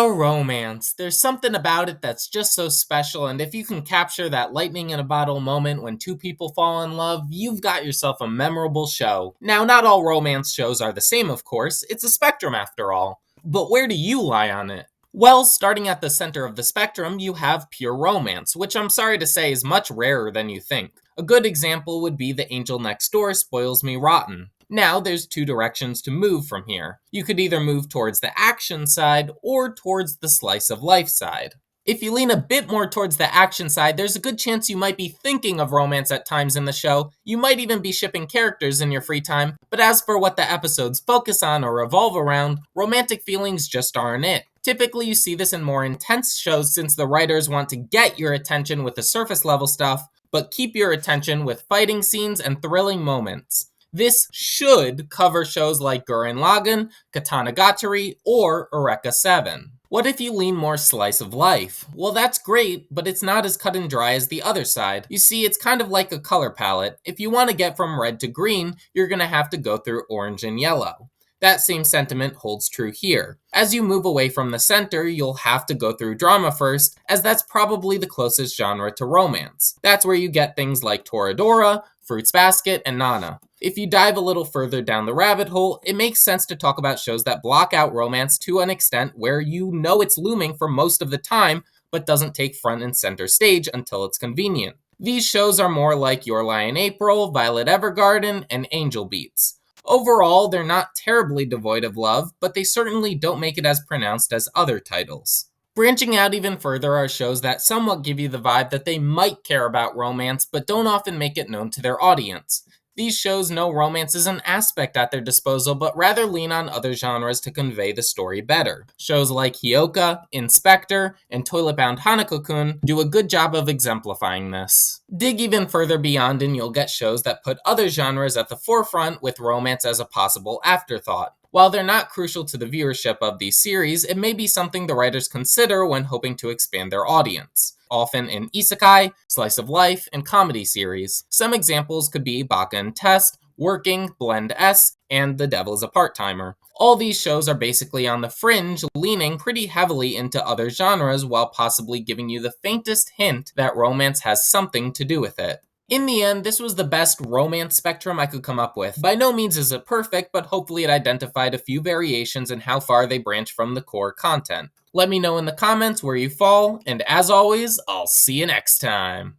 A romance. There's something about it that's just so special, and if you can capture that lightning in a bottle moment when two people fall in love, you've got yourself a memorable show. Now, not all romance shows are the same, of course. It's a spectrum after all. But where do you lie on it? Well, starting at the center of the spectrum, you have pure romance, which I'm sorry to say is much rarer than you think. A good example would be The Angel Next Door Spoils Me Rotten. Now, there's two directions to move from here. You could either move towards the action side or towards the slice of life side. If you lean a bit more towards the action side, there's a good chance you might be thinking of romance at times in the show. You might even be shipping characters in your free time, but as for what the episodes focus on or revolve around, romantic feelings just aren't it. Typically, you see this in more intense shows since the writers want to get your attention with the surface level stuff, but keep your attention with fighting scenes and thrilling moments. This should cover shows like Gurren Lagann, Katanagatari, or Eureka 7. What if you lean more slice of life? Well, that's great, but it's not as cut and dry as the other side. You see, it's kind of like a color palette. If you want to get from red to green, you're going to have to go through orange and yellow. That same sentiment holds true here. As you move away from the center, you'll have to go through drama first, as that's probably the closest genre to romance. That's where you get things like Toradora, Fruits Basket, and Nana. If you dive a little further down the rabbit hole, it makes sense to talk about shows that block out romance to an extent where you know it's looming for most of the time, but doesn't take front and center stage until it's convenient. These shows are more like Your Lie in April, Violet Evergarden, and Angel Beats. Overall, they're not terribly devoid of love, but they certainly don't make it as pronounced as other titles. Branching out even further are shows that somewhat give you the vibe that they might care about romance, but don't often make it known to their audience. These shows know romance is an aspect at their disposal, but rather lean on other genres to convey the story better. Shows like Hyoka, Inspector, and Toilet Bound Hanako-kun do a good job of exemplifying this. Dig even further beyond and you'll get shows that put other genres at the forefront with romance as a possible afterthought. While they're not crucial to the viewership of these series, it may be something the writers consider when hoping to expand their audience. Often in isekai, slice of life, and comedy series. Some examples could be Baka and Test, Working, Blend S, and The Devil is a Part-Timer. All these shows are basically on the fringe, leaning pretty heavily into other genres while possibly giving you the faintest hint that romance has something to do with it. In the end, this was the best romance spectrum I could come up with. By no means is it perfect, but hopefully it identified a few variations in how far they branch from the core content. Let me know in the comments where you fall, and as always, I'll see you next time.